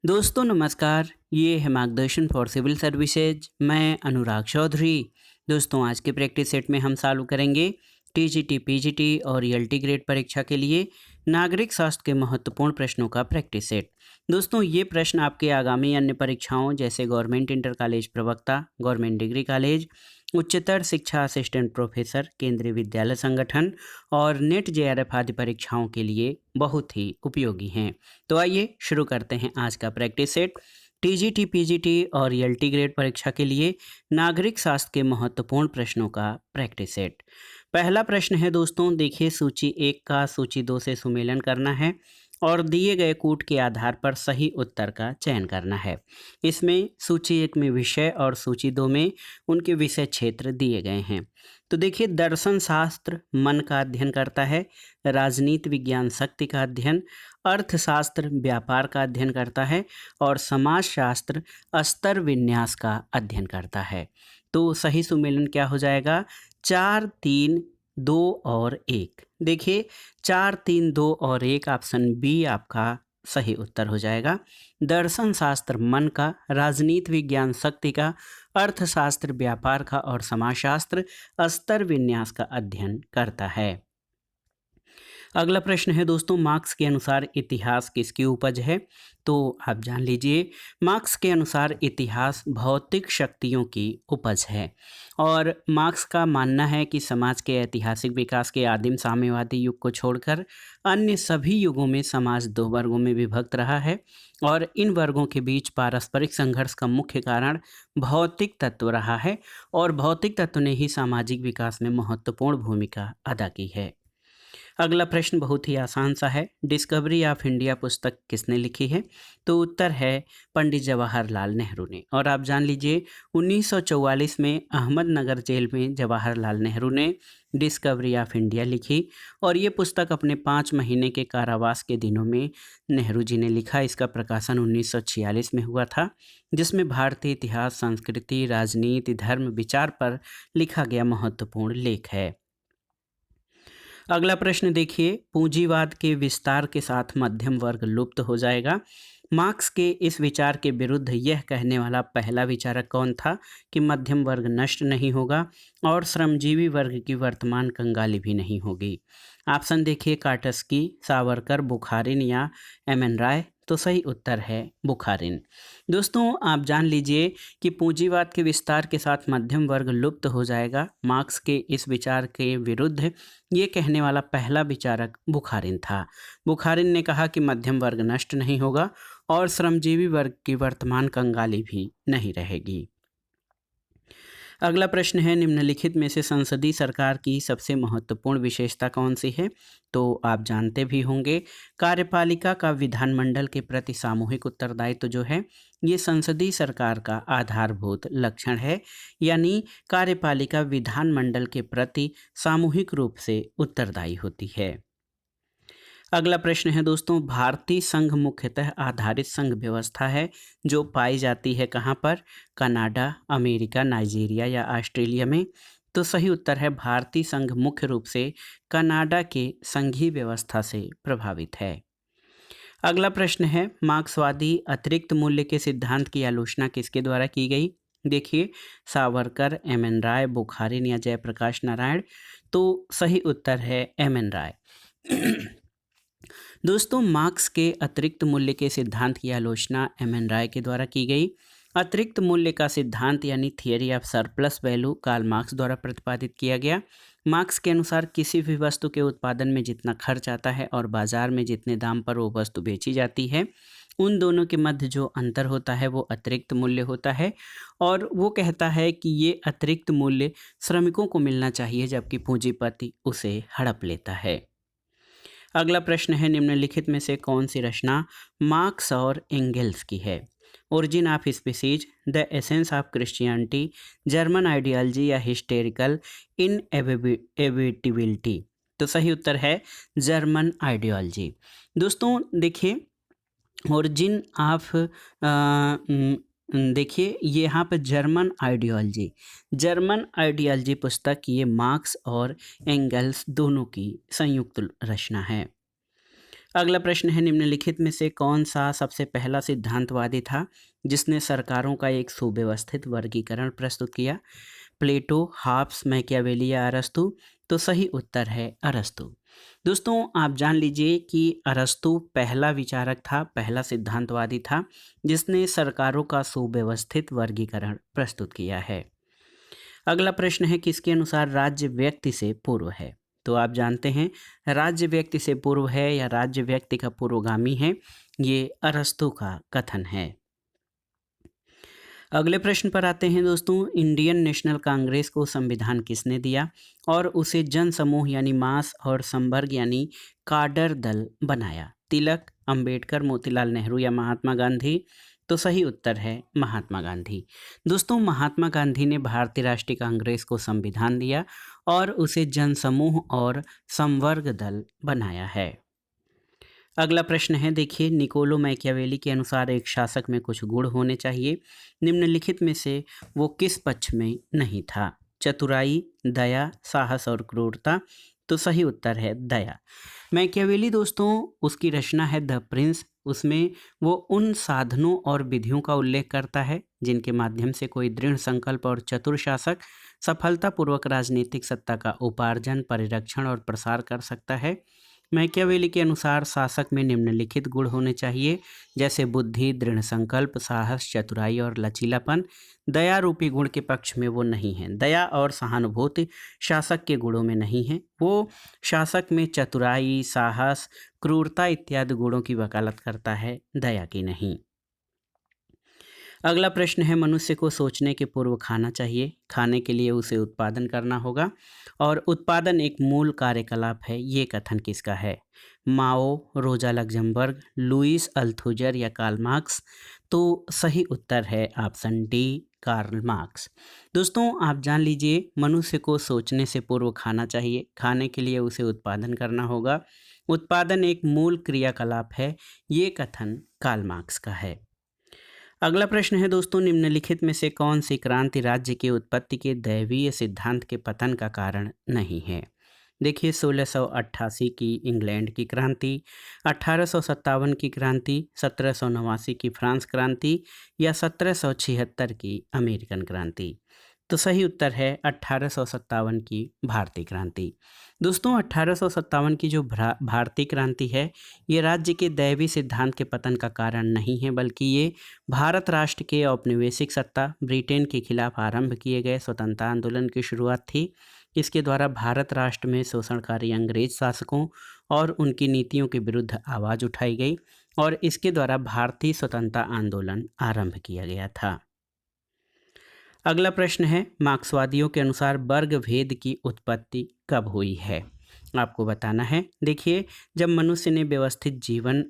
दोस्तों नमस्कार। ये है मार्गदर्शन फॉर सिविल सर्विसेज। मैं अनुराग चौधरी। दोस्तों आज के प्रैक्टिस सेट में हम चालू करेंगे टीजीटी, पीजीटी और ईएलटी ग्रेड परीक्षा के लिए नागरिक शास्त्र के महत्वपूर्ण प्रश्नों का प्रैक्टिस सेट। दोस्तों ये प्रश्न आपके आगामी अन्य परीक्षाओं जैसे गवर्नमेंट इंटर कॉलेज प्रवक्ता, गवर्नमेंट डिग्री कॉलेज, उच्चतर शिक्षा असिस्टेंट प्रोफेसर, केंद्रीय विद्यालय संगठन और नेट जेआरएफ आदि परीक्षाओं के लिए बहुत ही उपयोगी हैं। तो आइए शुरू करते हैं आज का प्रैक्टिस सेट। टीजीटी, पीजीटी और ईएलटी ग्रेड परीक्षा के लिए नागरिक शास्त्र के महत्वपूर्ण प्रश्नों का प्रैक्टिस सेट। पहला प्रश्न है दोस्तों, देखिए सूची 1 का सूची 2 से सुमेलन करना है और दिए गए कूट के आधार पर सही उत्तर का चयन करना है। इसमें सूची 1 में विषय और सूची 2 में उनके विषय क्षेत्र दिए गए हैं। तो देखिए दर्शन शास्त्र मन का अध्ययन करता है, राजनीति विज्ञान शक्ति का अध्ययन, अर्थशास्त्र व्यापार का अध्ययन करता है और समाजशास्त्र स्तर विन्यास का अध्ययन करता है। तो सही सुमेलन क्या हो जाएगा? 4, 3, 2 और 1। देखिए 4, 3, 2 और 1 ऑप्शन बी आपका सही उत्तर हो जाएगा। दर्शन शास्त्र मन का, राजनीति विज्ञान शक्ति का, अर्थशास्त्र व्यापार का और समाजशास्त्र स्तर विन्यास का अध्ययन करता है। अगला प्रश्न है दोस्तों, मार्क्स के अनुसार इतिहास किसकी उपज है? तो आप जान लीजिए, मार्क्स के अनुसार इतिहास भौतिक शक्तियों की उपज है और मार्क्स का मानना है कि समाज के ऐतिहासिक विकास के आदिम साम्यवादी युग को छोड़कर अन्य सभी युगों में समाज 2 वर्गों में विभक्त रहा है और इन वर्गों के बीच पारस्परिक संघर्ष का मुख्य कारण भौतिक तत्व रहा है और भौतिक तत्व ने ही सामाजिक विकास में महत्वपूर्ण भूमिका अदा की है। अगला प्रश्न बहुत ही आसान सा है, डिस्कवरी ऑफ इंडिया पुस्तक किसने लिखी है? तो उत्तर है पंडित जवाहरलाल नेहरू ने। और आप जान लीजिए 1944 में अहमदनगर जेल में जवाहरलाल नेहरू ने डिस्कवरी ऑफ इंडिया लिखी और ये पुस्तक अपने 5 महीने के कारावास के दिनों में नेहरू जी ने लिखा। इसका प्रकाशन 1946 में हुआ था, जिसमें भारतीय इतिहास, संस्कृति, राजनीति, धर्म, विचार पर लिखा गया महत्वपूर्ण लेख है। अगला प्रश्न देखिए, पूंजीवाद के विस्तार के साथ मध्यम वर्ग लुप्त हो जाएगा। मार्क्स के इस विचार के विरुद्ध यह कहने वाला पहला विचारक कौन था कि मध्यम वर्ग नष्ट नहीं होगा और श्रमजीवी वर्ग की वर्तमान कंगाली भी नहीं होगी? ऑप्शन देखिए, काटस्की, सावरकर, बुखारिन या एमएन राय। तो सही उत्तर है बुखारिन। दोस्तों आप जान लीजिए कि पूंजीवाद के विस्तार के साथ मध्यम वर्ग लुप्त हो जाएगा, मार्क्स के इस विचार के विरुद्ध ये कहने वाला पहला विचारक बुखारिन था। बुखारिन ने कहा कि मध्यम वर्ग नष्ट नहीं होगा और श्रमजीवी वर्ग की वर्तमान कंगाली भी नहीं रहेगी। अगला प्रश्न है, निम्नलिखित में से संसदीय सरकार की सबसे महत्वपूर्ण विशेषता कौन सी है? तो आप जानते भी होंगे, कार्यपालिका का विधानमंडल के प्रति सामूहिक उत्तरदायित्व जो है ये संसदीय सरकार का आधारभूत लक्षण है, यानी कार्यपालिका विधानमंडल के प्रति सामूहिक रूप से उत्तरदायी होती है। अगला प्रश्न है दोस्तों, भारतीय संघ मुख्यतः आधारित संघ व्यवस्था है जो पाई जाती है कहाँ पर? कनाडा, अमेरिका, नाइजीरिया या ऑस्ट्रेलिया में? तो सही उत्तर है भारतीय संघ मुख्य रूप से कनाडा के संघीय व्यवस्था से प्रभावित है। अगला प्रश्न है, मार्क्सवादी अतिरिक्त मूल्य के सिद्धांत की आलोचना किसके द्वारा की गई? देखिए सावरकर, एमएन राय, बुखारिन या जयप्रकाश नारायण। तो सही उत्तर है एमएन राय। दोस्तों मार्क्स के अतिरिक्त मूल्य के सिद्धांत की आलोचना एमएन राय के द्वारा की गई। अतिरिक्त मूल्य का सिद्धांत यानी theory of surplus value Karl Marx द्वारा प्रतिपादित किया गया। मार्क्स के अनुसार किसी भी वस्तु के उत्पादन में जितना खर्च आता है और बाजार में जितने दाम पर वो वस्तु बेची जाती है, उन दोनों के मध्य जो अंतर होता है वो अतिरिक्त मूल्य होता है और वो कहता है कि ये अतिरिक्त मूल्य श्रमिकों को मिलना चाहिए जबकि पूंजीपति उसे हड़प लेता है। अगला प्रश्न है, निम्नलिखित में से कौन सी रचना मार्क्स और एंगेल्स की है? Origin of species, the essence of Christianity, German ideology या हिस्टेरिकल इनएविटेबिलिटी? तो सही उत्तर है जर्मन आइडियोलॉजी। दोस्तों देखिए ओरिजिन ऑफ देखिए यहाँ पर जर्मन आइडियोलॉजी पुस्तक ये मार्क्स और एंगल्स दोनों की संयुक्त रचना है। अगला प्रश्न है, निम्नलिखित में से कौन सा सबसे पहला सिद्धांतवादी था जिसने सरकारों का एक सुव्यवस्थित वर्गीकरण प्रस्तुत किया? प्लेटो, हॉब्स, मैकियावेली या अरस्तू? तो सही उत्तर है अरस्तू। दोस्तों आप जान लीजिए कि अरस्तू पहला विचारक था, पहला सिद्धांतवादी था जिसने सरकारों का सुव्यवस्थित वर्गीकरण प्रस्तुत किया है। अगला प्रश्न है, किसके अनुसार राज्य व्यक्ति से पूर्व है? तो आप जानते हैं राज्य व्यक्ति से पूर्व है या राज्य व्यक्ति का पूर्वगामी है, ये अरस्तू का कथन है। अगले प्रश्न पर आते हैं दोस्तों, इंडियन नेशनल कांग्रेस को संविधान किसने दिया और उसे जन समूह यानी मास और संवर्ग यानी काडर दल बनाया? तिलक, अंबेडकर, मोतीलाल नेहरू या महात्मा गांधी? तो सही उत्तर है महात्मा गांधी। दोस्तों महात्मा गांधी ने भारतीय राष्ट्रीय कांग्रेस को संविधान दिया और उसे जन समूह और संवर्ग दल बनाया है। अगला प्रश्न है, देखिए, निकोलो मैकियावेली के अनुसार एक शासक में कुछ गुण होने चाहिए, निम्नलिखित में से वो किस पक्ष में नहीं था? चतुराई, दया, साहस और क्रूरता? तो सही उत्तर है दया। मैकियावेली दोस्तों, उसकी रचना है द प्रिंस, उसमें वो उन साधनों और विधियों का उल्लेख करता है जिनके माध्यम से कोई दृढ़ संकल्प और चतुर शासक सफलतापूर्वक राजनीतिक सत्ता का उपार्जन, परिरक्षण और प्रसार कर सकता है। मैकियावेली के अनुसार शासक में निम्नलिखित गुण होने चाहिए, जैसे बुद्धि, दृढ़ संकल्प, साहस, चतुराई और लचीलापन। दया रूपी गुण के पक्ष में वो नहीं है। दया और सहानुभूति शासक के गुणों में नहीं है। वो शासक में चतुराई, साहस, क्रूरता इत्यादि गुणों की वकालत करता है, दया की नहीं। अगला प्रश्न है, मनुष्य को सोचने के पूर्व खाना चाहिए, खाने के लिए उसे उत्पादन करना होगा और उत्पादन एक मूल कार्यकलाप है, ये कथन किसका है? माओ, रोजा लग्जमबर्ग, लुईस अल्थुजर या कार्ल मार्क्स? तो सही उत्तर है ऑप्शन डी, कार्ल मार्क्स। दोस्तों आप जान लीजिए, मनुष्य को सोचने से पूर्व खाना चाहिए, खाने के लिए उसे उत्पादन करना होगा, उत्पादन एक मूल क्रियाकलाप है, ये कथन कार्ल मार्क्स का है। अगला प्रश्न है दोस्तों, निम्नलिखित में से कौन सी क्रांति राज्य की उत्पत्ति के दैवीय सिद्धांत के पतन का कारण नहीं है? देखिए, 1688 की इंग्लैंड की क्रांति, 1857 की क्रांति, 1789 की फ्रांस क्रांति या 1776 की अमेरिकन क्रांति? तो सही उत्तर है 1857 की भारतीय क्रांति। दोस्तों 1857 की जो भारतीय क्रांति है, ये राज्य के दैवी सिद्धांत के पतन का कारण नहीं है, बल्कि ये भारत राष्ट्र के औपनिवेशिक सत्ता, ब्रिटेन के खिलाफ आरंभ किए गए स्वतंत्रता आंदोलन की शुरुआत थी। इसके द्वारा भारत राष्ट्र में शोषणकारी अंग्रेज शासकों और उनकी नीतियों के विरुद्ध आवाज़ उठाई गई और इसके द्वारा भारतीय स्वतंत्रता आंदोलन आरंभ किया गया था। अगला प्रश्न है, मार्क्सवादियों के अनुसार वर्ग भेद की उत्पत्ति कब हुई है? आपको बताना है। देखिए, जब मनुष्य ने व्यवस्थित जीवन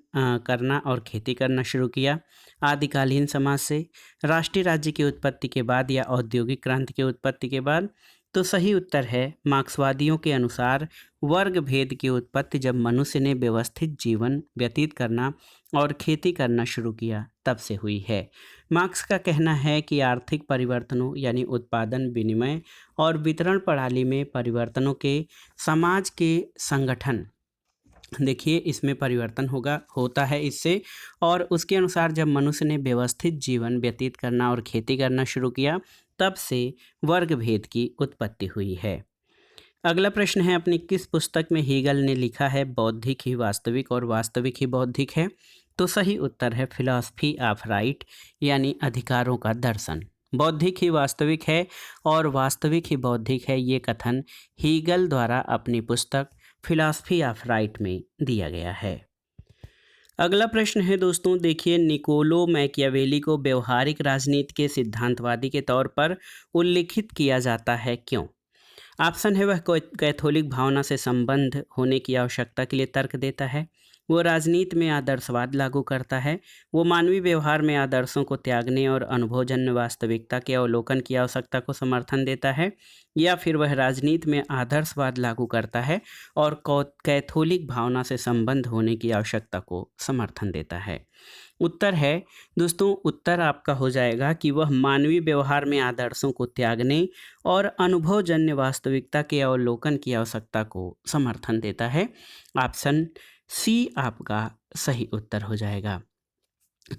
करना और खेती करना शुरू किया, आदिकालीन समाज से, राष्ट्रीय राज्य की उत्पत्ति के बाद या औद्योगिक क्रांति की उत्पत्ति के बाद? तो सही उत्तर है मार्क्सवादियों के अनुसार वर्ग भेद की उत्पत्ति जब मनुष्य ने व्यवस्थित जीवन व्यतीत करना और खेती करना शुरू किया तब से हुई है। मार्क्स का कहना है कि आर्थिक परिवर्तनों यानी उत्पादन, विनिमय और वितरण प्रणाली में परिवर्तनों के समाज के संगठन, देखिए इसमें परिवर्तन होता है इससे, और उसके अनुसार जब मनुष्य ने व्यवस्थित जीवन व्यतीत करना और खेती करना शुरू किया तब से वर्ग भेद की उत्पत्ति हुई है। अगला प्रश्न है, अपनी किस पुस्तक में हीगल ने लिखा है बौद्धिक ही वास्तविक और वास्तविक ही बौद्धिक है? तो सही उत्तर है फिलॉसफी ऑफ राइट यानी अधिकारों का दर्शन। बौद्धिक ही वास्तविक है और वास्तविक ही बौद्धिक है, ये कथन हीगल द्वारा अपनी पुस्तक फिलॉसफी ऑफ राइट में दिया गया है। अगला प्रश्न है दोस्तों, देखिए, निकोलो मैकियावेली को व्यवहारिक राजनीति के सिद्धांतवादी के तौर पर उल्लेखित किया जाता है, क्यों? ऑप्शन है, वह कैथोलिक भावना से संबंध होने की आवश्यकता के लिए तर्क देता है, वो राजनीति में आदर्शवाद लागू करता है, वो मानवीय व्यवहार में आदर्शों को त्यागने और अनुभवजन्य वास्तविकता के अवलोकन की आवश्यकता को समर्थन देता है, या फिर वह राजनीति में आदर्शवाद लागू करता है और कैथोलिक भावना से संबंध होने की आवश्यकता को समर्थन देता है। उत्तर है दोस्तों, उत्तर आपका हो जाएगा कि वह मानवीय व्यवहार में आदर्शों को त्यागने और अनुभवजन्य वास्तविकता के अवलोकन की आवश्यकता को समर्थन देता है। ऑप्शन सी आपका सही उत्तर हो जाएगा।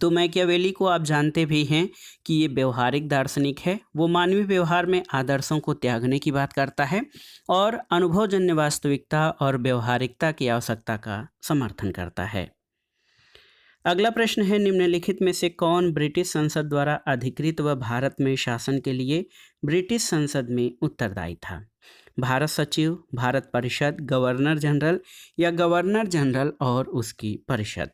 तो मैकियावेली को आप जानते भी हैं कि ये व्यवहारिक दार्शनिक है। वो मानवीय व्यवहार में आदर्शों को त्यागने की बात करता है और अनुभवजन्य वास्तविकता और व्यवहारिकता की आवश्यकता का समर्थन करता है। अगला प्रश्न है, निम्नलिखित में से कौन ब्रिटिश संसद द्वारा अधिकृत व भारत में शासन के लिए ब्रिटिश संसद में उत्तरदायी था? भारत सचिव, भारत परिषद, गवर्नर जनरल या गवर्नर जनरल और उसकी परिषद?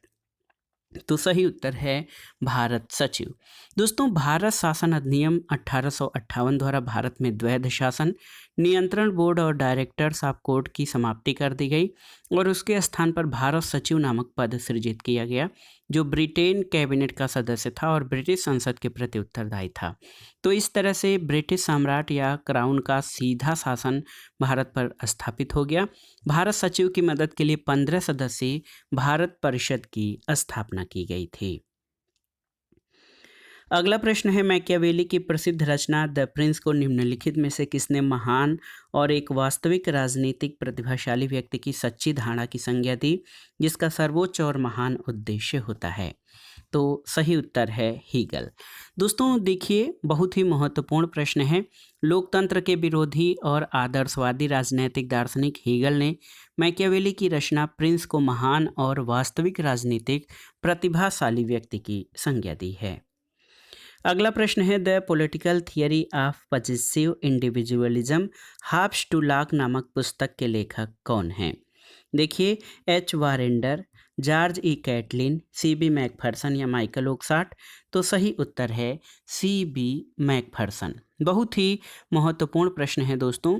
तो सही उत्तर है भारत सचिव। दोस्तों, भारत शासन अधिनियम 1858 द्वारा भारत में द्वैध शासन, नियंत्रण बोर्ड और डायरेक्टर्स ऑफ कोर्ट की समाप्ति कर दी गई और उसके स्थान पर भारत सचिव नामक पद सृजित किया गया, जो ब्रिटेन कैबिनेट का सदस्य था और ब्रिटिश संसद के प्रति उत्तरदायी था। तो इस तरह से ब्रिटिश सम्राट या क्राउन का सीधा शासन भारत पर स्थापित हो गया। भारत सचिव की मदद के लिए 15 सदस्यीय भारत परिषद की स्थापना की गई थी। अगला प्रश्न है, मैकियावेली की प्रसिद्ध रचना द प्रिंस को निम्नलिखित में से किसने महान और एक वास्तविक राजनीतिक प्रतिभाशाली व्यक्ति की सच्ची धारणा की संज्ञा दी, जिसका सर्वोच्च और महान उद्देश्य होता है? तो सही उत्तर है हीगल। दोस्तों देखिए, बहुत ही महत्वपूर्ण प्रश्न है। लोकतंत्र के विरोधी और आदर्शवादी राजनैतिक दार्शनिक हीगल ने मैकियावेली की रचना प्रिंस को महान और वास्तविक राजनीतिक प्रतिभाशाली व्यक्ति की संज्ञा दी है। अगला प्रश्न है, the political theory of possessive individualism Hobbes to Locke नामक पुस्तक के लेखक कौन हैं? देखिए, H Warrender, George E Catlin, C B Macpherson या माइकल ओकसाट? तो सही उत्तर है सी बी मैकफर्सन। बहुत ही महत्वपूर्ण प्रश्न है दोस्तों,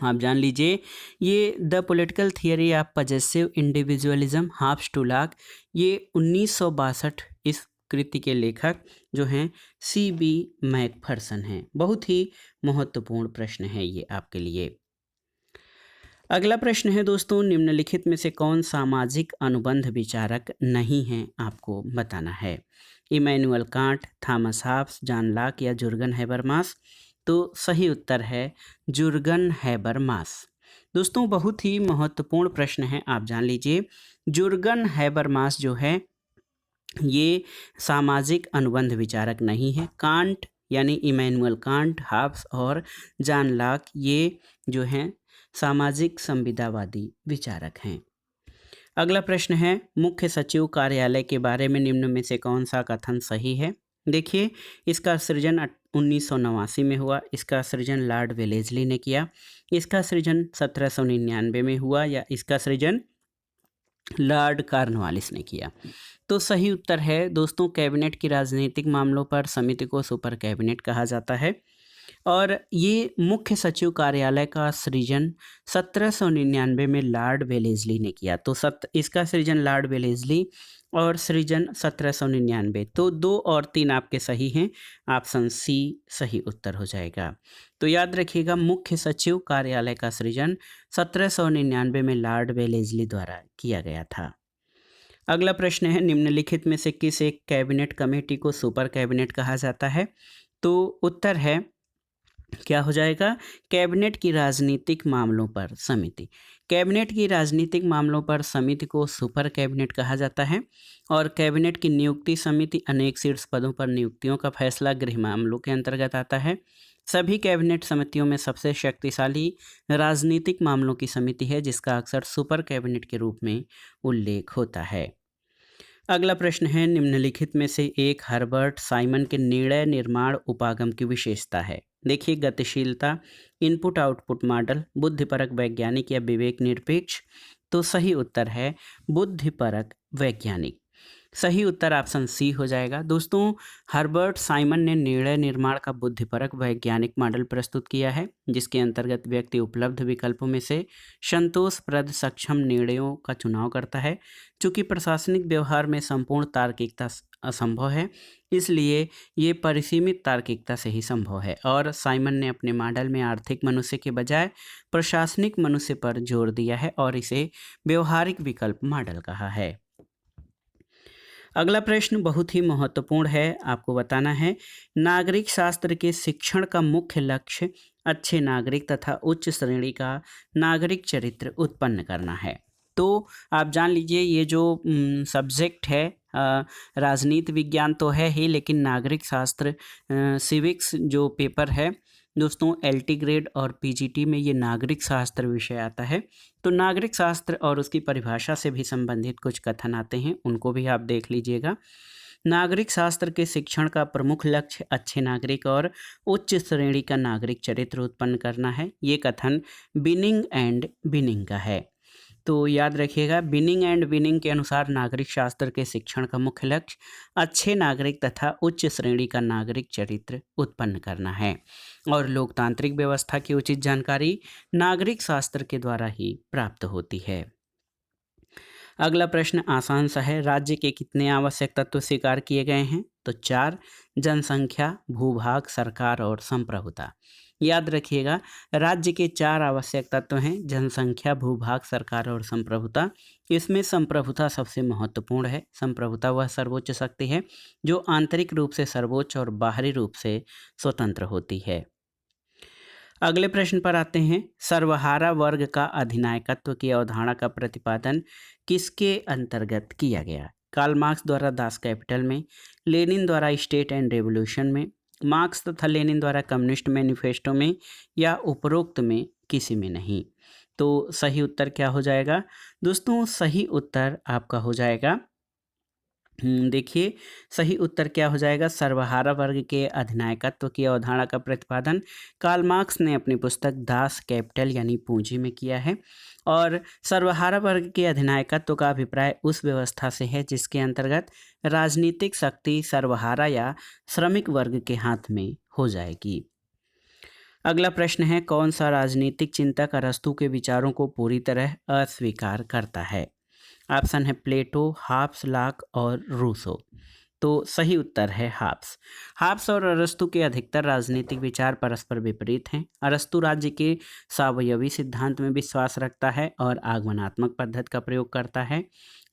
आप जान लीजिए। ये the political theory of possessive individualism Hobbes to Locke, ये 1962 इस कृति के लेखक जो हैं सी बी मैकफर्सन हैं। बहुत ही महत्वपूर्ण प्रश्न है ये आपके लिए। अगला प्रश्न है दोस्तों, निम्नलिखित में से कौन सामाजिक अनुबंध विचारक नहीं है? आपको बताना है। Immanuel Kant, Thomas Hobbes, John Locke या जुर्गन हैबरमास? तो सही उत्तर है जुर्गन हैबरमास। दोस्तों बहुत ही महत्वपूर्ण प्रश्न है, आप जान लीजिए। जुर्गन हैबरमास जो है ये सामाजिक अनुबंध विचारक नहीं है। कांट यानी इमैनुअल कांट, हॉब्स और जॉन लॉक ये जो हैं सामाजिक संविदावादी विचारक हैं। अगला प्रश्न है, मुख्य सचिव कार्यालय के बारे में निम्न में से कौन सा कथन सही है? देखिए, इसका सृजन 1989 में हुआ। इसका सृजन लॉर्ड वेलेस्ली ने किया। इसका सृजन 1799 में हुआ या इसका सृजन लॉर्ड कॉर्नवालिस ने किया? तो सही उत्तर है दोस्तों, कैबिनेट की राजनीतिक मामलों पर समिति को सुपर कैबिनेट कहा जाता है और ये मुख्य सचिव कार्यालय का सृजन 1799 में लॉर्ड वेलेस्ली ने किया। तो इसका सृजन लॉर्ड वेलेस्ली और सृजन 1799। तो 2 और 3 आपके सही हैं। ऑप्शन सी सही उत्तर हो जाएगा। तो याद रखिएगा, मुख्य सचिव कार्यालय का सृजन 1799 में लॉर्ड वेलेस्ली द्वारा किया गया था। अगला प्रश्न है, निम्नलिखित में से किस एक कैबिनेट कमेटी को सुपर कैबिनेट कहा जाता है? तो उत्तर है क्या हो जाएगा? कैबिनेट की राजनीतिक मामलों पर समिति। कैबिनेट की राजनीतिक मामलों पर समिति को सुपर कैबिनेट कहा जाता है और कैबिनेट की नियुक्ति समिति अनेक शीर्ष पदों पर नियुक्तियों का फैसला गृह मामलों के अंतर्गत आता है। सभी कैबिनेट समितियों में सबसे शक्तिशाली राजनीतिक मामलों की समिति है, जिसका अक्सर सुपर कैबिनेट के रूप में उल्लेख होता है। अगला प्रश्न है, निम्नलिखित में से एक हर्बर्ट साइमन के निर्णय निर्माण उपागम की विशेषता है? देखिए, गतिशीलता, इनपुट आउटपुट मॉडल, बुद्धिपरक वैज्ञानिक या विवेक निरपेक्ष? तो सही उत्तर है बुद्धिपरक वैज्ञानिक। सही उत्तर ऑप्शन सी हो जाएगा। दोस्तों, हर्बर्ट साइमन ने निर्णय निर्माण का बुद्धिपरक वैज्ञानिक मॉडल प्रस्तुत किया है, जिसके अंतर्गत व्यक्ति उपलब्ध विकल्पों में से संतोषप्रद सक्षम निर्णयों का चुनाव करता है। चूंकि प्रशासनिक व्यवहार में संपूर्ण तार्किकता असंभव है, इसलिए ये परिसीमित तार्किकता से ही संभव है और साइमन ने अपने मॉडल में आर्थिक मनुष्य के बजाय प्रशासनिक मनुष्य पर जोर दिया है और इसे व्यवहारिक विकल्प मॉडल कहा है। अगला प्रश्न बहुत ही महत्वपूर्ण है, आपको बताना है। नागरिक शास्त्र के शिक्षण का मुख्य लक्ष्य अच्छे नागरिक तथा उच्च श्रेणी का नागरिक चरित्र उत्पन्न करना है। तो आप जान लीजिए ये जो सब्जेक्ट है राजनीति विज्ञान तो है ही, लेकिन नागरिक शास्त्र सिविक्स जो पेपर है दोस्तों एलटी ग्रेड और पीजीटी में ये नागरिक शास्त्र विषय आता है। तो नागरिक शास्त्र और उसकी परिभाषा से भी संबंधित कुछ कथन आते हैं, उनको भी आप देख लीजिएगा। नागरिक शास्त्र के शिक्षण का प्रमुख लक्ष्य अच्छे नागरिक और उच्च श्रेणी का नागरिक चरित्र उत्पन्न करना है। ये कथन बिनिंग एंड बिनिंग का है। तो याद रखिएगा, बिनिंग एंड बिनिंग के अनुसार नागरिक शास्त्र के शिक्षण का मुख्य लक्ष्य अच्छे नागरिक तथा उच्च श्रेणी का नागरिक चरित्र उत्पन्न करना है और लोकतांत्रिक व्यवस्था की उचित जानकारी नागरिक शास्त्र के द्वारा ही प्राप्त होती है। अगला प्रश्न आसान सा है, राज्य के कितने आवश्यक तत्व स्वीकार किए गए हैं? तो 4, जनसंख्या, भूभाग, सरकार और संप्रभुता। याद रखिएगा, राज्य के 4 आवश्यक तत्व हैं, जनसंख्या, भूभाग, सरकार और संप्रभुता। इसमें संप्रभुता सबसे महत्वपूर्ण है। संप्रभुता वह सर्वोच्च शक्ति है जो आंतरिक रूप से सर्वोच्च और बाहरी रूप से स्वतंत्र होती है। अगले प्रश्न पर आते हैं, सर्वहारा वर्ग का अधिनायकत्व की अवधारणा का प्रतिपादन किसके अंतर्गत किया गया? कार्ल मार्क्स द्वारा दास कैपिटल में, लेनिन द्वारा स्टेट एंड रेवोल्यूशन में, मार्क्स तथा लेनिन द्वारा कम्युनिस्ट मैनिफेस्टो में या उपरोक्त में किसी में नहीं। तो सही उत्तर क्या हो जाएगा दोस्तों? सही उत्तर आपका हो जाएगा, देखिए सही उत्तर क्या हो जाएगा, सर्वहारा वर्ग के अधिनायकत्व की अवधारणा का प्रतिपादन कार्ल मार्क्स ने अपनी पुस्तक दास कैपिटल यानी पूंजी में किया है। और सर्वहारा वर्ग के अधिनायकत्व का अभिप्राय उस व्यवस्था से है जिसके अंतर्गत राजनीतिक शक्ति सर्वहारा या श्रमिक वर्ग के हाथ में हो जाएगी। अगला प्रश्न है, कौन सा राजनीतिक चिंतक अरस्तू के विचारों को पूरी तरह अस्वीकार करता है? ऑप्शन है प्लेटो, हाब्स, लॉक और रूसो। तो सही उत्तर है हाब्स। हाब्स और अरस्तू के अधिकतर राजनीतिक विचार परस्पर विपरीत हैं। अरस्तू राज्य के सावयवी सिद्धांत में विश्वास रखता है और आगमनात्मक पद्धति का प्रयोग करता है।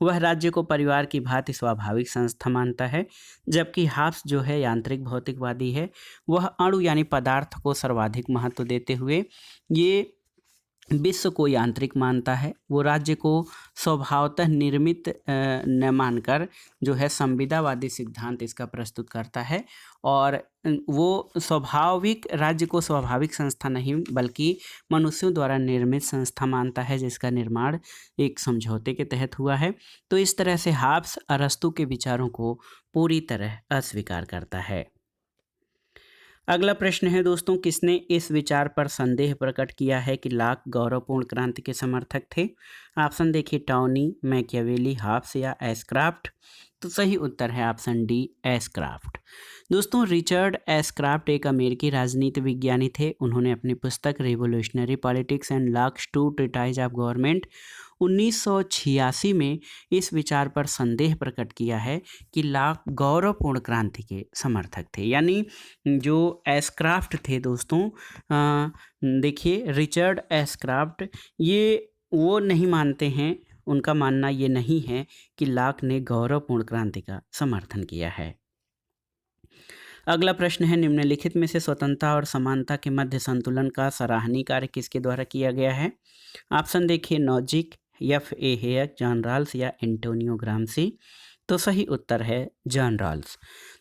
वह राज्य को परिवार की भांति स्वाभाविक संस्था मानता है, जबकि हाब्स जो है यांत्रिक भौतिकवादी है। वह अणु यानी पदार्थ को सर्वाधिक महत्व देते हुए ये विश्व को यांत्रिक मानता है। वो राज्य को स्वभावतः निर्मित न मानकर जो है संविदावादी सिद्धांत इसका प्रस्तुत करता है और वो स्वाभाविक राज्य को स्वाभाविक संस्था नहीं बल्कि मनुष्यों द्वारा निर्मित संस्था मानता है, जिसका निर्माण एक समझौते के तहत हुआ है। तो इस तरह से हाब्स अरस्तू के विचारों को पूरी तरह अस्वीकार करता है। अगला प्रश्न है दोस्तों, किसने इस विचार पर संदेह प्रकट किया है कि लॉक गौरवपूर्ण क्रांति के समर्थक थे? ऑप्शन देखिए, टॉनी, मैकियावेली, हाब्स या एशक्राफ्ट। तो सही उत्तर है ऑप्शन डी, एशक्राफ्ट। दोस्तों रिचर्ड एशक्राफ्ट एक अमेरिकी राजनीति विज्ञानी थे। उन्होंने अपनी पुस्तक revolutionary politics and Locke's two treatise of government 1986 में इस विचार पर संदेह प्रकट किया है कि लॉक गौरवपूर्ण क्रांति के समर्थक थे। यानी जो एशक्राफ्ट थे दोस्तों, देखिए रिचर्ड एशक्राफ्ट ये वो नहीं मानते हैं, उनका मानना ये नहीं है कि लॉक ने गौरवपूर्ण क्रांति का समर्थन किया है। अगला प्रश्न है, निम्नलिखित में से स्वतंत्रता और समानता के मध्य संतुलन का सराहनीय कार्य किसके द्वारा किया गया है? ऑप्शन देखिए, Nozick, F.A. Hayek, John Rawls या एंटोनियो ग्राम्सी। तो सही उत्तर है जॉन रॉल्स।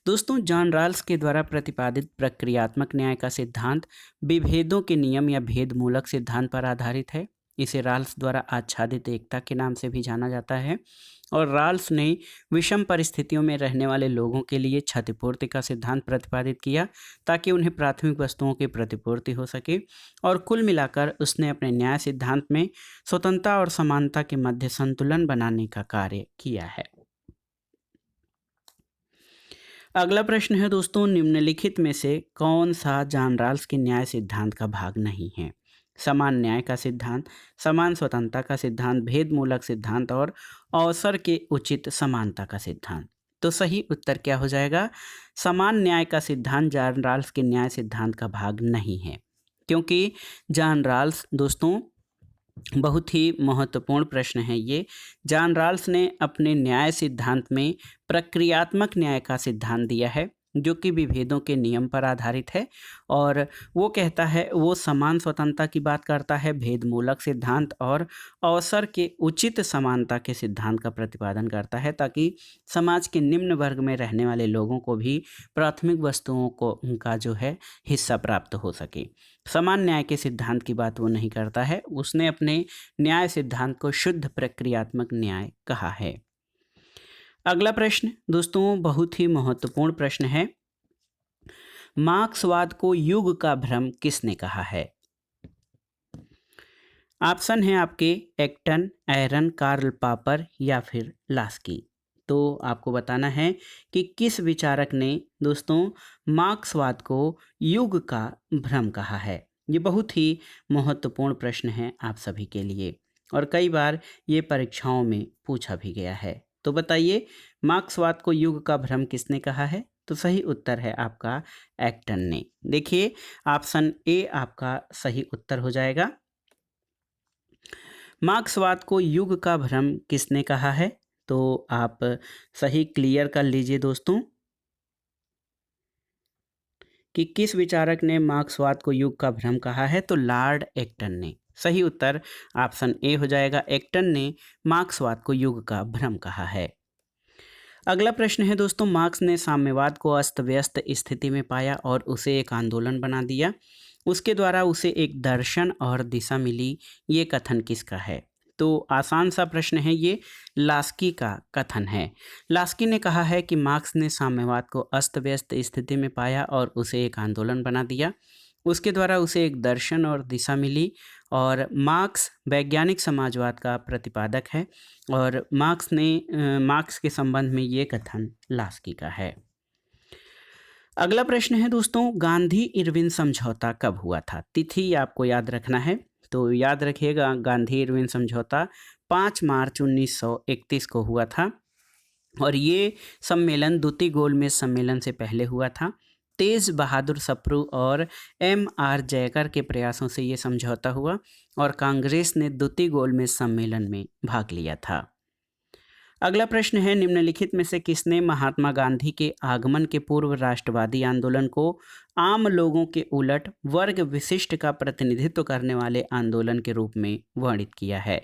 दोस्तों जॉन रॉल्स के द्वारा प्रतिपादित प्रक्रियात्मक न्याय का सिद्धांत विभेदों के नियम या भेदमूलक सिद्धांत पर आधारित है। इसे रॉल्स द्वारा आच्छादित एकता के नाम से भी जाना जाता है और रॉल्स ने विषम परिस्थितियों में रहने वाले लोगों के लिए क्षतिपूर्ति का सिद्धांत प्रतिपादित किया ताकि उन्हें प्राथमिक वस्तुओं की प्रतिपूर्ति हो सके। और कुल मिलाकर उसने अपने न्याय सिद्धांत में स्वतंत्रता और समानता के मध्य संतुलन बनाने का कार्य किया है। अगला प्रश्न है दोस्तों, निम्नलिखित में से कौन सा जॉन रॉल्स के न्याय सिद्धांत का भाग नहीं है? समान न्याय का सिद्धांत, समान स्वतंत्रता का सिद्धांत, भेदमूलक सिद्धांत और अवसर के उचित समानता का सिद्धांत। तो सही उत्तर क्या हो जाएगा? समान न्याय का सिद्धांत जॉन रॉल्स के न्याय सिद्धांत का भाग नहीं है, क्योंकि जॉन रॉल्स दोस्तों बहुत ही महत्वपूर्ण प्रश्न है ये। जॉन रॉल्स ने अपने न्याय सिद्धांत में प्रक्रियात्मक न्याय का सिद्धांत दिया है, जो कि विभेदों के नियम पर आधारित है। और वो कहता है, वो समान स्वतंत्रता की बात करता है, भेदमूलक सिद्धांत और अवसर के उचित समानता के सिद्धांत का प्रतिपादन करता है, ताकि समाज के निम्न वर्ग में रहने वाले लोगों को भी प्राथमिक वस्तुओं को उनका जो है हिस्सा प्राप्त हो सके। समान न्याय के सिद्धांत की बात वो नहीं करता है, उसने अपने न्याय सिद्धांत को शुद्ध प्रक्रियात्मक न्याय कहा है। अगला प्रश्न दोस्तों बहुत ही महत्वपूर्ण प्रश्न है। मार्क्सवाद को युग का भ्रम किसने कहा है? ऑप्शन है आपके एक्टन, एरन, कार्ल पापर या फिर लास्की। तो आपको बताना है कि किस विचारक ने दोस्तों मार्क्सवाद को युग का भ्रम कहा है। ये बहुत ही महत्वपूर्ण प्रश्न है आप सभी के लिए और कई बार ये परीक्षाओं में पूछा भी गया है। तो बताइए, मार्क्सवाद को युग का भ्रम किसने कहा है? तो सही उत्तर है आपका एक्टन ने। देखिए, ऑप्शन ए आपका सही उत्तर हो जाएगा। मार्क्सवाद को युग का भ्रम किसने कहा है? तो आप सही क्लियर कर लीजिए दोस्तों कि किस विचारक ने मार्क्सवाद को युग का भ्रम कहा है। तो लॉर्ड एक्टन ने। सही उत्तर ऑप्शन ए हो जाएगा, एक्टन ने मार्क्सवाद को युग का भ्रम कहा है। अगला प्रश्न है दोस्तों, मार्क्स ने साम्यवाद को अस्त व्यस्त स्थिति में पाया और उसे एक आंदोलन बना दिया। उसके द्वारा उसे एक दर्शन और दिशा मिली। ये कथन किसका है? तो आसान सा प्रश्न है ये, लास्की का कथन है। लास्की ने कहा है कि मार्क्स ने साम्यवाद को अस्त व्यस्त स्थिति में पाया और उसे एक आंदोलन बना दिया। उसके द्वारा उसे एक दर्शन और दिशा मिली। और मार्क्स वैज्ञानिक समाजवाद का प्रतिपादक है और मार्क्स के संबंध में ये कथन लास्की का है। अगला प्रश्न है दोस्तों, गांधी इरविन समझौता कब हुआ था? तिथि आपको याद रखना है। तो याद रखिएगा, गांधी इरविन समझौता 5 मार्च 1931 को हुआ था और ये सम्मेलन द्वितीय गोलमेज सम्मेलन से पहले हुआ था। तेज बहादुर सप्रू और M.R. जयकर के प्रयासों से ये समझौता हुआ और कांग्रेस ने द्वितीय गोलमेज सम्मेलन में भाग लिया था। अगला प्रश्न है, निम्नलिखित में से किसने महात्मा गांधी के आगमन के पूर्व राष्ट्रवादी आंदोलन को आम लोगों के उलट वर्ग विशिष्ट का प्रतिनिधित्व करने वाले आंदोलन के रूप में वर्णित किया है?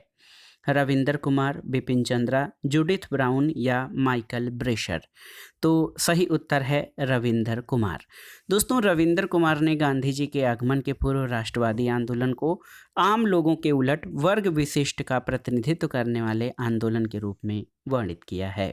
रविंदर कुमार, बिपिन चंद्रा, जूडिथ ब्राउन या माइकल ब्रेशर? तो सही उत्तर है रविंदर कुमार। दोस्तों, रविंदर कुमार ने गांधी जी के आगमन के पूर्व राष्ट्रवादी आंदोलन को आम लोगों के उलट वर्ग विशिष्ट का प्रतिनिधित्व करने वाले आंदोलन के रूप में वर्णित किया है।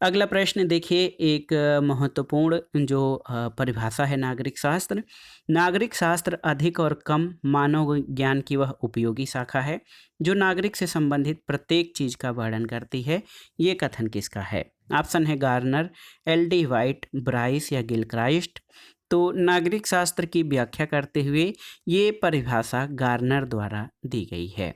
अगला प्रश्न देखिए, एक महत्वपूर्ण जो परिभाषा है नागरिक शास्त्र। नागरिक शास्त्र अधिक और कम मानव ज्ञान की वह उपयोगी शाखा है जो नागरिक से संबंधित प्रत्येक चीज का वर्णन करती है। ये कथन किसका है? ऑप्शन है गार्नर, L.D. वाइट, ब्राइस या गिलक्राइस्ट। तो नागरिक शास्त्र की व्याख्या करते हुए ये परिभाषा गार्नर द्वारा दी गई है।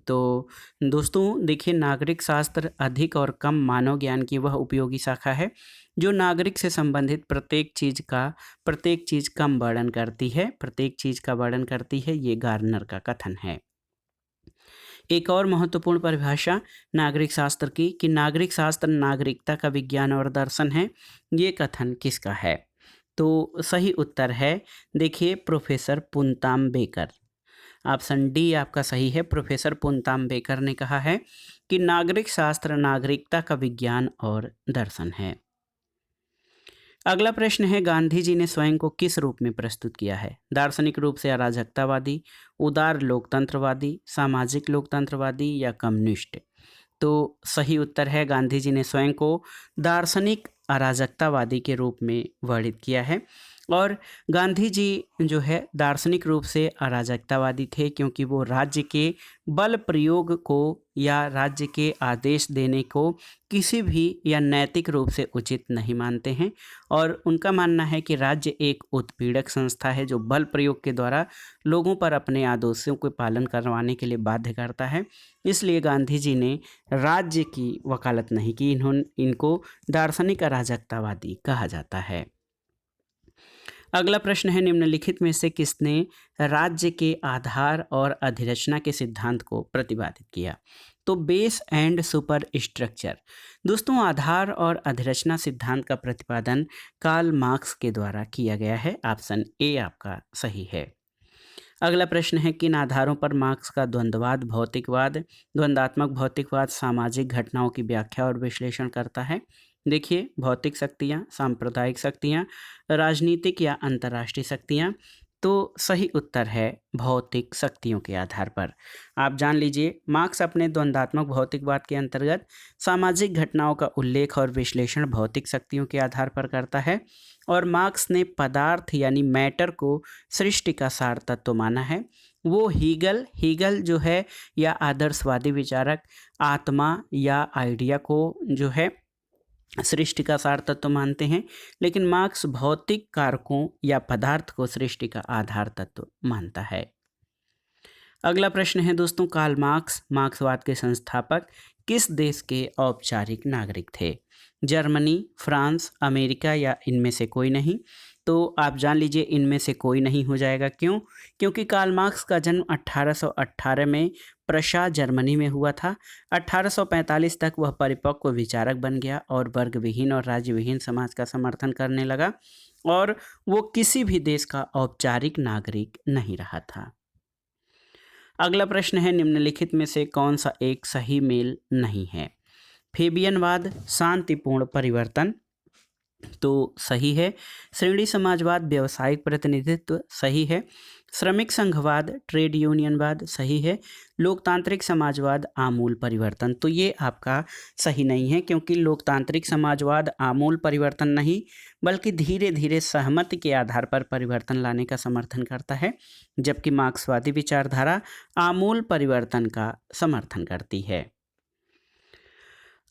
तो दोस्तों देखिए, नागरिक शास्त्र अधिक और कम मानव ज्ञान की वह उपयोगी शाखा है जो नागरिक से संबंधित प्रत्येक चीज कम वर्णन करती है, प्रत्येक चीज का वर्णन करती है। ये गार्नर का कथन है। एक और महत्वपूर्ण परिभाषा नागरिक शास्त्र की कि नागरिक शास्त्र नागरिकता का विज्ञान और दर्शन है। ये कथन किसका है? तो सही उत्तर है, देखिए, प्रोफेसर पुनताम बेकर। ऑप्शन डी आपका सही है, प्रोफेसर पुनताम बेकर ने कहा है कि नागरिक शास्त्र नागरिकता का विज्ञान और दर्शन है। अगला प्रश्न है, गांधी जी ने स्वयं को किस रूप में प्रस्तुत किया है? दार्शनिक रूप से अराजकतावादी, उदार लोकतंत्रवादी, सामाजिक लोकतंत्रवादी या कम्युनिस्ट? तो सही उत्तर है, गांधी जी ने स्वयं को दार्शनिक अराजकतावादी के रूप में वर्णित किया है। और गांधी जी जो है दार्शनिक रूप से अराजकतावादी थे क्योंकि वो राज्य के बल प्रयोग को या राज्य के आदेश देने को किसी भी या नैतिक रूप से उचित नहीं मानते हैं। और उनका मानना है कि राज्य एक उत्पीड़क संस्था है जो बल प्रयोग के द्वारा लोगों पर अपने आदेशों को पालन करवाने के लिए बाध्य करता है। इसलिए गांधी जी ने राज्य की वकालत नहीं की। इनको दार्शनिक अराजकतावादी कहा जाता है। अगला प्रश्न है, निम्नलिखित में से किसने राज्य के आधार और अधिरचना के सिद्धांत को प्रतिपादित किया? तो बेस एंड सुपर स्ट्रक्चर। दोस्तों आधार और अधिरचना सिद्धांत का प्रतिपादन कार्ल मार्क्स के द्वारा किया गया है। ऑप्शन ए आपका सही है। अगला प्रश्न है, किन आधारों पर मार्क्स का द्वंद्ववाद भौतिकवाद, द्वंद्वात्मक भौतिकवाद सामाजिक घटनाओं की व्याख्या और विश्लेषण करता है? देखिए, भौतिक शक्तियाँ, सांप्रदायिक शक्तियाँ, राजनीतिक या अंतर्राष्ट्रीय शक्तियाँ। तो सही उत्तर है भौतिक शक्तियों के आधार पर। आप जान लीजिए, मार्क्स अपने द्वंद्वात्मक भौतिकवाद के अंतर्गत सामाजिक घटनाओं का उल्लेख और विश्लेषण भौतिक शक्तियों के आधार पर करता है। और मार्क्स ने पदार्थ यानी मैटर को सृष्टि का सार तत्व माना है। वो हीगल जो है या आदर्शवादी विचारक आत्मा या आइडिया को जो है सृष्टि का सार तत्व मानते हैं, लेकिन मार्क्स भौतिक कारकों या पदार्थ को सृष्टि का आधार तत्व मानता है। अगला प्रश्न है दोस्तों, कार्ल मार्क्स मार्क्सवाद के संस्थापक किस देश के औपचारिक नागरिक थे? जर्मनी, फ्रांस, अमेरिका या इनमें से कोई नहीं? तो आप जान लीजिए, इनमें से कोई नहीं हो जाएगा। क्यों? क्योंकि कार्ल मार्क्स का जन्म 1818 में प्रशा जर्मनी में हुआ था। 1845 तक वह परिपक्व विचारक बन गया और वर्ग विहीन और राज्य विहीन समाज का समर्थन करने लगा, और वो किसी भी देश का औपचारिक नागरिक नहीं रहा था। अगला प्रश्न है, निम्नलिखित में से कौन सा एक सही मेल नहीं है? फेबियनवाद, शांतिपूर्ण परिवर्तन, तो सही है। श्रेणी समाजवाद, व्यावसायिक प्रतिनिधित्व, सही है। श्रमिक संघवाद, ट्रेड यूनियनवाद, सही है। लोकतांत्रिक समाजवाद, आमूल परिवर्तन, तो ये आपका सही नहीं है, क्योंकि लोकतांत्रिक समाजवाद आमूल परिवर्तन नहीं बल्कि धीरे धीरे सहमति के आधार पर परिवर्तन लाने का समर्थन करता है, जबकि मार्क्सवादी विचारधारा आमूल परिवर्तन का समर्थन करती है।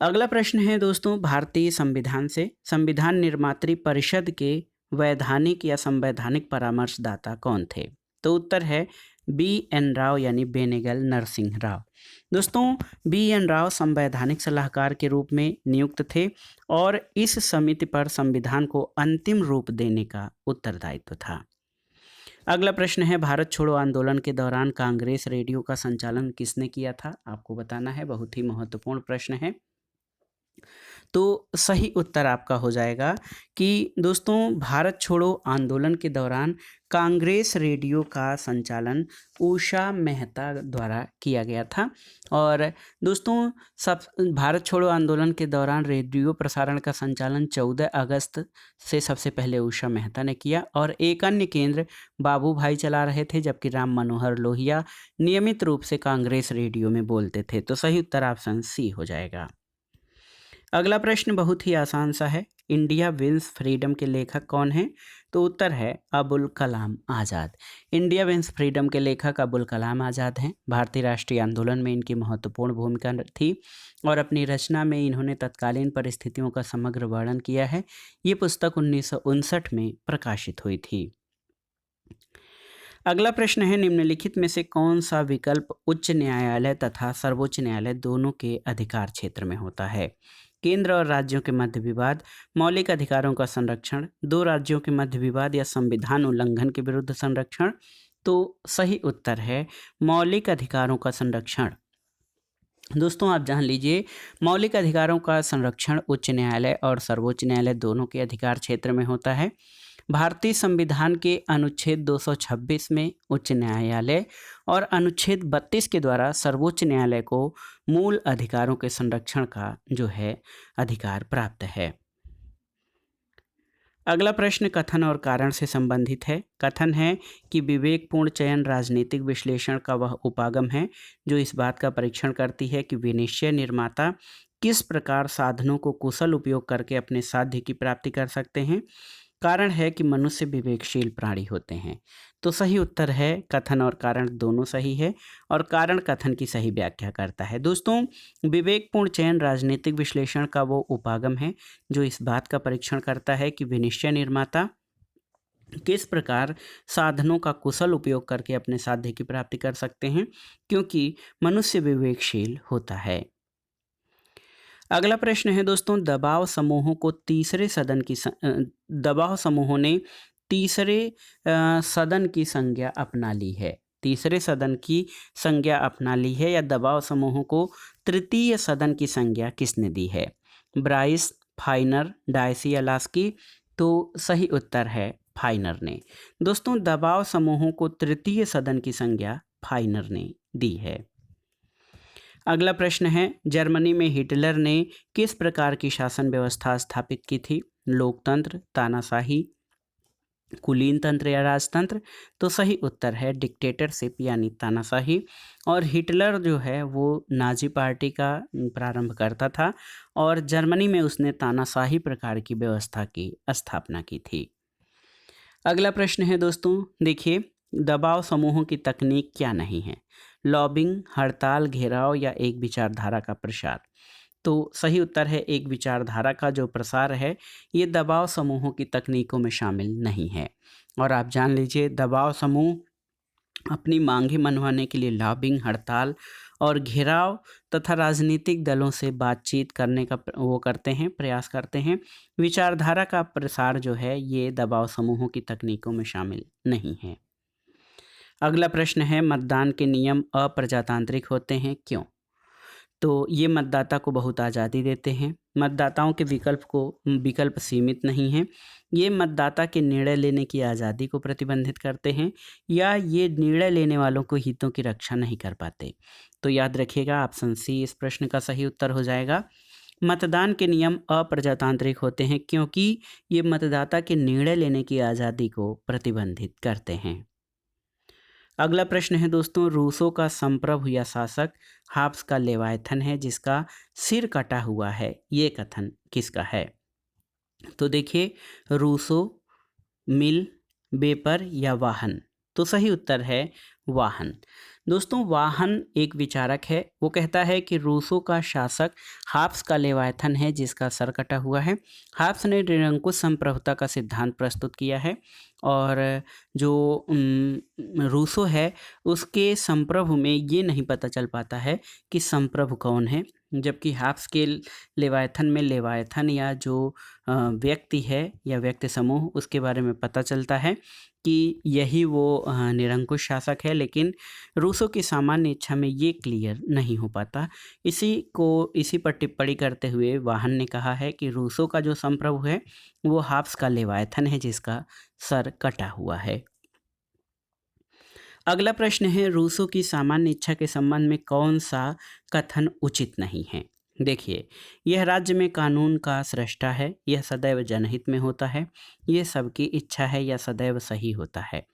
अगला प्रश्न है दोस्तों, भारतीय संविधान से संविधान निर्मात्री परिषद के वैधानिक या संवैधानिक परामर्शदाता कौन थे? तो उत्तर है बी.एन. राव यानी बेनेगल नरसिंह राव। दोस्तों बी.एन. राव संवैधानिक सलाहकार के रूप में नियुक्त थे और इस समिति पर संविधान को अंतिम रूप देने का उत्तरदायित्व था। अगला प्रश्न है, भारत छोड़ो आंदोलन के दौरान कांग्रेस रेडियो का संचालन किसने किया था? आपको बताना है, बहुत ही महत्वपूर्ण प्रश्न है। तो सही उत्तर आपका हो जाएगा कि दोस्तों भारत छोड़ो आंदोलन के दौरान कांग्रेस रेडियो का संचालन उषा मेहता द्वारा किया गया था। और दोस्तों भारत छोड़ो आंदोलन के दौरान रेडियो प्रसारण का संचालन 14 अगस्त से सबसे पहले उषा मेहता ने किया, और एक अन्य केंद्र बाबू भाई चला रहे थे, जबकि राम मनोहर लोहिया नियमित रूप से कांग्रेस रेडियो में बोलते थे। तो सही उत्तर ऑप्शन सी हो जाएगा। अगला प्रश्न बहुत ही आसान सा है, इंडिया विंस फ्रीडम के लेखक कौन हैं? तो उत्तर है Abul Kalam Azad. India wins freedom के लेखक अबुल कलाम आज़ाद हैं। भारतीय राष्ट्रीय आंदोलन में इनकी महत्वपूर्ण भूमिका थी और अपनी रचना में इन्होंने तत्कालीन परिस्थितियों का समग्र वर्णन किया है। ये पुस्तक 1959 में प्रकाशित हुई थी। अगला प्रश्न है, निम्नलिखित में से कौन सा विकल्प उच्च न्यायालय तथा सर्वोच्च न्यायालय दोनों के अधिकार क्षेत्र में होता है? केंद्र और राज्यों के मध्य विवाद, मौलिक अधिकारों का संरक्षण, दो राज्यों के मध्य विवाद या संविधान उल्लंघन के विरुद्ध संरक्षण। तो सही उत्तर है मौलिक अधिकारों का संरक्षण। दोस्तों आप जान लीजिए, मौलिक अधिकारों का संरक्षण उच्च न्यायालय और सर्वोच्च न्यायालय दोनों के अधिकार क्षेत्र में होता है। भारतीय संविधान के अनुच्छेद 226 में उच्च न्यायालय और अनुच्छेद 32 के द्वारा सर्वोच्च न्यायालय को मूल अधिकारों के संरक्षण का जो है अधिकार प्राप्त है। अगला प्रश्न कथन और कारण से संबंधित है। कथन है कि विवेकपूर्ण चयन राजनीतिक विश्लेषण का वह उपागम है जो इस बात का परीक्षण करती है कि विनिश्चय निर्माता किस प्रकार साधनों को कुशल उपयोग करके अपने साध्य की प्राप्ति कर सकते हैं। कारण है कि मनुष्य विवेकशील प्राणी होते हैं। तो सही उत्तर है कथन और कारण दोनों सही है, और कारण कथन की सही व्याख्या करता है। दोस्तों विवेकपूर्ण चयन राजनीतिक विश्लेषण का वो उपागम है जो इस बात का परीक्षण करता है कि विनिश्चय निर्माता किस प्रकार साधनों का कुशल उपयोग करके अपने साध्य की प्राप्ति कर सकते हैं, क्योंकि मनुष्य विवेकशील होता है। अगला प्रश्न है दोस्तों, दबाव समूहों ने तीसरे सदन की संज्ञा अपना ली है। तीसरे सदन की संज्ञा अपना ली है या दबाव समूहों को तृतीय सदन की संज्ञा किसने दी है? ब्राइस, फाइनर, डायसी या लास्की? तो सही उत्तर है फाइनर ने। दोस्तों, दबाव समूहों को तृतीय सदन की संज्ञा फाइनर ने दी है। अगला प्रश्न है, जर्मनी में हिटलर ने किस प्रकार की शासन व्यवस्था स्थापित की थी? लोकतंत्र, तानाशाही, कुलीन तंत्र या राजतंत्र? तो सही उत्तर है डिक्टेटरशिप यानी तानाशाही। और हिटलर जो है वो नाजी पार्टी का प्रारंभ करता था और जर्मनी में उसने तानाशाही प्रकार की व्यवस्था की स्थापना की थी। अगला प्रश्न है दोस्तों, देखिए, दबाव समूहों की तकनीक क्या नहीं है? लॉबिंग, हड़ताल, घेराव या एक विचारधारा का प्रसार? तो सही उत्तर है एक विचारधारा का जो प्रसार है ये दबाव समूहों की तकनीकों में शामिल नहीं है। और आप जान लीजिए, दबाव समूह अपनी मांगें मनवाने के लिए लॉबिंग, हड़ताल और घेराव तथा राजनीतिक दलों से बातचीत करने का वो करते हैं, प्रयास करते हैं। विचारधारा का प्रसार जो है ये दबाव समूहों की तकनीकों में शामिल नहीं है। अगला प्रश्न है, मतदान के नियम अप्रजातांत्रिक होते हैं, क्यों? तो ये मतदाता को बहुत आज़ादी देते हैं। मतदाताओं के विकल्प सीमित नहीं हैं। ये मतदाता के निर्णय लेने की आज़ादी को प्रतिबंधित करते हैं या ये निर्णय लेने वालों को हितों की रक्षा नहीं कर पाते। तो याद रखिएगा, ऑप्शन सी इस प्रश्न का सही उत्तर हो जाएगा। मतदान के नियम अप्रजातांत्रिक होते हैं क्योंकि ये मतदाता के निर्णय लेने की आज़ादी को प्रतिबंधित करते हैं। अगला प्रश्न है दोस्तों, रूसो का संप्रभु या शासक हाब्स का लेवायथन है जिसका सिर कटा हुआ है, ये कथन किसका है? तो देखिए, रूसो, मिल, बेपर या वाहन? तो सही उत्तर है वाहन। दोस्तों, वाहन एक विचारक है, वो कहता है कि रूसो का शासक हाब्स का लेवायथन है जिसका सर कटा हुआ है। हाब्स ने निरंकुश संप्रभुता का सिद्धांत प्रस्तुत किया है और जो रूसो है उसके संप्रभु में ये नहीं पता चल पाता है कि संप्रभु कौन है, जबकि हाब्स के लेवायथन में लेवायथन या जो व्यक्ति है या व्यक्ति समूह उसके बारे में पता चलता है कि यही वो निरंकुश शासक है, लेकिन रूसो की सामान्य इच्छा में ये क्लियर नहीं हो पाता। इसी पर टिप्पणी करते हुए वाहन ने कहा है कि रूसो का जो संप्रभु है वो हाब्स का लेवायथन है जिसका सर कटा हुआ है। अगला प्रश्न है, रूसो की सामान्य इच्छा के संबंध में कौन सा कथन उचित नहीं है? देखिए, यह राज्य में कानून का सृष्टा है, यह सदैव जनहित में होता है, यह सबकी इच्छा है या सदैव सही होता है?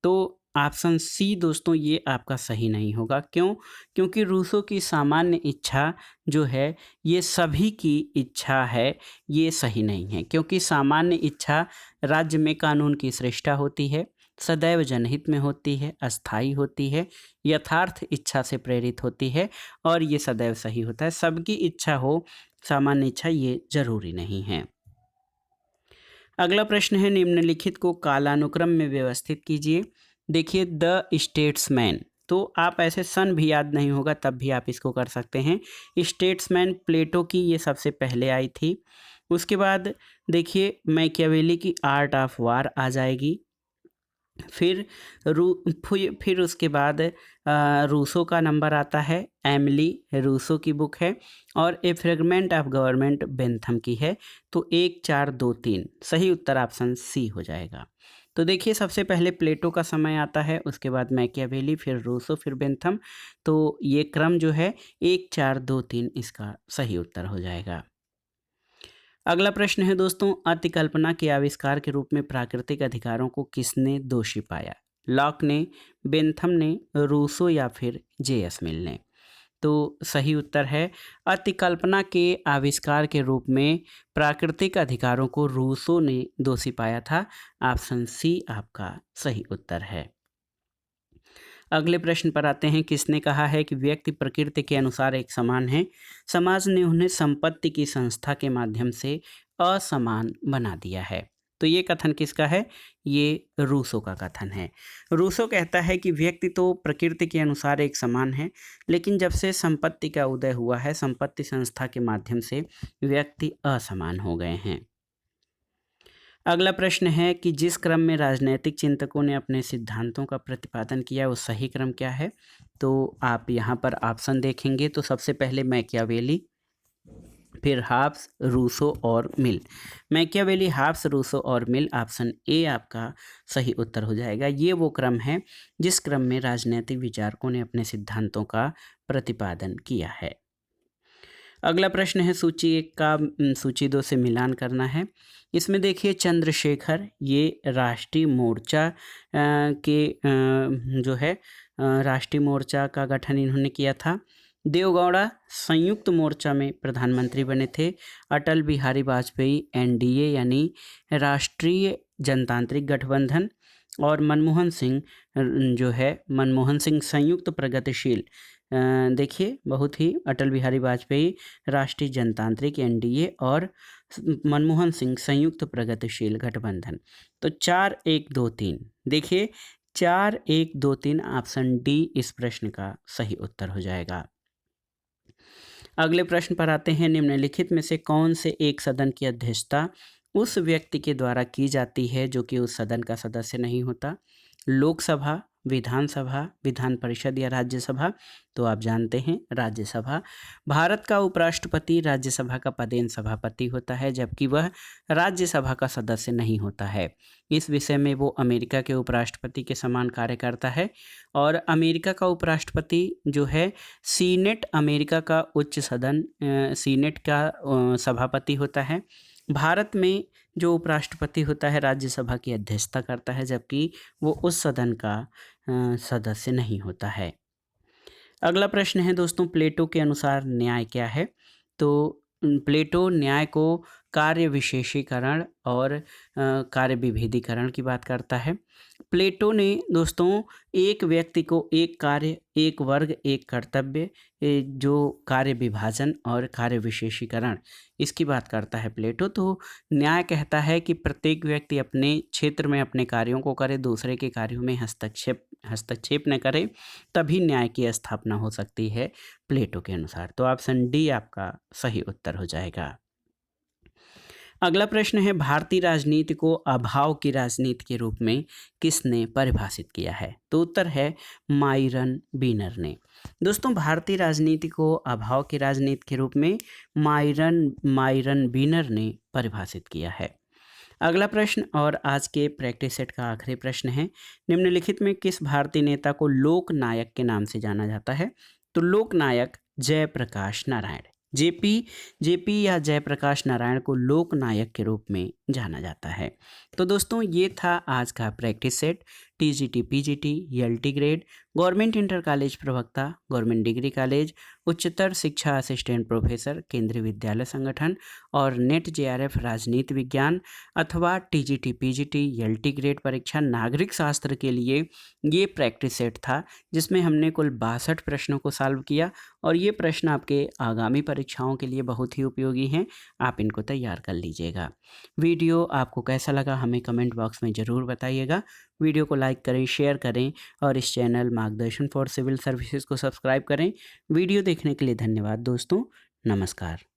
तो ऑप्शन सी दोस्तों ये आपका सही नहीं होगा। क्यों? क्योंकि रूसो की सामान्य इच्छा जो है ये सभी की इच्छा है, ये सही नहीं है। क्योंकि सामान्य इच्छा राज्य में कानून की सृष्टा होती है, सदैव जनहित में होती है, अस्थायी होती है, यथार्थ इच्छा से प्रेरित होती है और ये सदैव सही होता है। सबकी इच्छा हो, सामान्य इच्छा, ये जरूरी नहीं है। अगला प्रश्न है, निम्नलिखित को कालानुक्रम में व्यवस्थित कीजिए। देखिए, द स्टेट्समैन, तो आप ऐसे सन भी याद नहीं होगा तब भी आप इसको कर सकते हैं। स्टेट्समैन प्लेटो की ये सबसे पहले आई थी। उसके बाद देखिए मैकियावेली की आर्ट ऑफ वार आ जाएगी। फिर उसके बाद रूसो का नंबर आता है, एमिली रूसो की बुक है और ए फ्रेगमेंट ऑफ गवर्नमेंट बेंथम की है। तो 1, 4, 2, 3 सही उत्तर ऑप्शन सी हो जाएगा। तो देखिए, सबसे पहले प्लेटो का समय आता है, उसके बाद मैकियावेली, फिर रूसो, फिर बेंथम। तो ये क्रम जो है 1, 4, 2, 3 इसका सही उत्तर हो जाएगा। अगला प्रश्न है दोस्तों, अतिकल्पना के आविष्कार के रूप में प्राकृतिक अधिकारों को किसने दोषी पाया? लॉक ने, बेंथम ने, रूसो या फिर जे.एस. मिल ने? तो सही उत्तर है अतिकल्पना के आविष्कार के रूप में प्राकृतिक अधिकारों को रूसो ने दोषी पाया था। ऑप्शन सी आपका सही उत्तर है। अगले प्रश्न पर आते हैं, किसने कहा है कि व्यक्ति प्रकृति के अनुसार एक समान है? समाज ने उन्हें संपत्ति की संस्था के माध्यम से असमान बना दिया है। तो ये कथन किसका है? ये रूसो का कथन है। रूसो कहता है कि व्यक्ति तो प्रकृति के अनुसार एक समान है, लेकिन जब से संपत्ति का उदय हुआ है, संपत्ति संस्था के माध्यम से व्यक्ति असमान हो गए हैं। अगला प्रश्न है कि जिस क्रम में राजनैतिक चिंतकों ने अपने सिद्धांतों का प्रतिपादन किया वो सही क्रम क्या है? तो आप यहाँ पर ऑप्शन देखेंगे तो सबसे पहले मैकियावेली, फिर हाब्स, रूसो और मिल। मैकियावेली, हाब्स, रूसो और मिल, ऑप्शन ए आपका सही उत्तर हो जाएगा। ये वो क्रम है जिस क्रम में राजनैतिक विचारकों ने अपने सिद्धांतों का प्रतिपादन किया है। अगला प्रश्न है सूची 1 का सूची 2 से मिलान करना है। इसमें देखिए चंद्रशेखर ये राष्ट्रीय मोर्चा के जो है राष्ट्रीय मोर्चा का गठन इन्होंने किया था। देवगौड़ा संयुक्त मोर्चा में प्रधानमंत्री बने थे। अटल बिहारी वाजपेयी एनडीए यानी राष्ट्रीय जनतांत्रिक गठबंधन, और मनमोहन सिंह जो है मनमोहन सिंह संयुक्त प्रगतिशील। देखिए बहुत ही अटल बिहारी वाजपेयी राष्ट्रीय जनतांत्रिक एनडीए और मनमोहन सिंह संयुक्त प्रगतिशील गठबंधन। तो 4 1 2 3 देखिए 4 1 2 3 ऑप्शन डी इस प्रश्न का सही उत्तर हो जाएगा। अगले प्रश्न पर आते हैं। निम्नलिखित में से कौन से एक सदन की अध्यक्षता उस व्यक्ति के द्वारा की जाती है जो कि उस सदन का सदस्य नहीं होता? लोकसभा, विधानसभा, विधान परिषद या राज्यसभा? तो आप जानते हैं राज्यसभा। भारत का उपराष्ट्रपति राज्यसभा का पदेन सभापति होता है जबकि वह राज्यसभा का सदस्य नहीं होता है। इस विषय में वो अमेरिका के उपराष्ट्रपति के समान कार्य करता है और अमेरिका का उपराष्ट्रपति जो है सीनेट, अमेरिका का उच्च सदन सीनेट का सभापति होता है। भारत में जो उपराष्ट्रपति होता है राज्यसभा की अध्यक्षता करता है जबकि वो उस सदन का सदस्य नहीं होता है। अगला प्रश्न है दोस्तों, प्लेटो के अनुसार न्याय क्या है? तो प्लेटो न्याय को कार्य विशेषीकरण और कार्य विभेदीकरण की बात करता है। प्लेटो ने दोस्तों एक व्यक्ति को एक कार्य, एक वर्ग, एक कर्तव्य, जो कार्य विभाजन और कार्य विशेषीकरण इसकी बात करता है प्लेटो। तो न्याय कहता है कि प्रत्येक व्यक्ति अपने क्षेत्र में अपने कार्यों को करे, दूसरे के कार्यों में हस्तक्षेप न करे, तभी न्याय की स्थापना हो सकती है प्लेटो के अनुसार। तो ऑप्शन डी आपका सही उत्तर हो जाएगा। अगला प्रश्न है, भारतीय राजनीति को अभाव की राजनीति के रूप में किसने परिभाषित किया है? तो उत्तर है मायरन बीनर ने। दोस्तों भारतीय राजनीति को अभाव की राजनीति के रूप में मायरन बीनर ने परिभाषित किया है। अगला प्रश्न और आज के प्रैक्टिस सेट का आखिरी प्रश्न है, निम्नलिखित में किस भारतीय नेता को लोकनायक के नाम से जाना जाता है? तो लोकनायक जयप्रकाश नारायण, जेपी या जयप्रकाश नारायण को लोकनायक के रूप में जाना जाता है। तो दोस्तों ये था आज का practice set. TGT, PGT, LT grade, government inter college प्रवक्ता, गवर्नमेंट डिग्री कॉलेज, उच्चतर शिक्षा असिस्टेंट प्रोफेसर, केंद्रीय विद्यालय संगठन और नेट जेआरएफ राजनीति विज्ञान अथवा टीजीटी, पीजीटी, एलटी ग्रेड परीक्षा नागरिक शास्त्र के लिए ये प्रैक्टिस सेट था जिसमें हमने कुल 62 प्रश्नों को सॉल्व किया और ये प्रश्न आपके आगामी परीक्षाओं के लिए बहुत ही उपयोगी हैं। आप इनको तैयार कर लीजिएगा। वीडियो आपको कैसा लगा हमें कमेंट बॉक्स में ज़रूर बताइएगा। वीडियो को लाइक करें, शेयर करें और इस चैनल मार्गदर्शन फॉर सिविल सर्विसेज को सब्सक्राइब करें। वीडियो देखने के लिए धन्यवाद दोस्तों। नमस्कार।